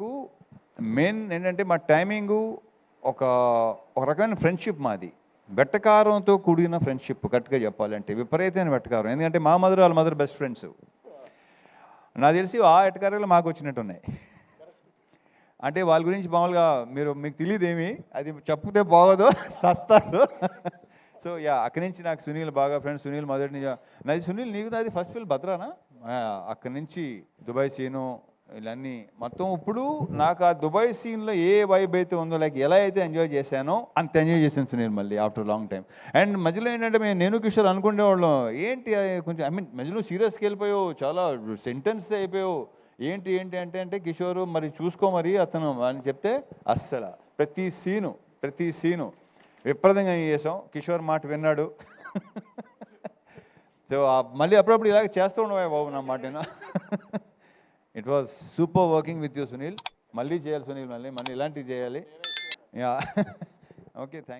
నాకు మెయిన్ ఏంటంటే మా టైమింగు ఒక ఒక రకమైన ఫ్రెండ్షిప్ మాది. వెట్టకారంతో కూడిన ఫ్రెండ్షిప్ కరెక్ట్‌గా చెప్పాలంటే. విపరీతమైన వెట్టకారం. ఎందుకంటే మా మదర్, వాళ్ళ మదర్ బెస్ట్ ఫ్రెండ్స్. నాకు తెలిసి ఆ ఎటకారాలు మాకొచ్చినట్టున్నాయి. అంటే వాళ్ళ గురించి మామూలుగా మీకు తెలీదేమి. అది చెప్తే బాగోదు. సస్తారు. So yeah! అక్కడి నుంచి నాకు సునీల్ బాగా ఫ్రెండ్స్. సునీల్ మొదటి నుంచి నాది సునీల్ నీకు నాది ఫస్ట్ ఫిల్మ్ భద్రానా? అక్కడి నుంచి దుబాయ్ సీను ఇవన్నీ మొత్తం ఇప్పుడు నాకు ఆ దుబాయ్ సీన్‌లో ఏ వైబ్ అయితే ఉందో లైక్ ఎలా అయితే ఎంజాయ్ చేశానో అంత ఎంజాయ్ చేశాను సునీల్ మళ్ళీ ఆఫ్టర్ లాంగ్ టైమ్. అండ్ మధ్యలో ఏంటంటే నేను కిషోర్ అనుకునేవాళ్ళం ఏంటి కొంచెం మధ్యలో సీరియస్‌కి వెళ్ళిపోయావు. చాలా సెంటెన్స్ అయిపోయావు. ఏంటి ఏంటి అంటే కిషోర్ మరి చూసుకో మరి అతను అని చెప్తే అస్సల ప్రతి సీను విపరీతంగా ఎంజాయ్ చేసాం. కిషోర్ మాట విన్నాడు. సో మళ్ళీ అప్పుడప్పుడు ఇలాగ చేస్తూ ఉండవా బాబు నా మాట విను. It was super working with you Sunil. మళ్ళీ చేయాలి సునీల్ మళ్ళీ ఇలాంటివి చేయాలి. Yeah okay thank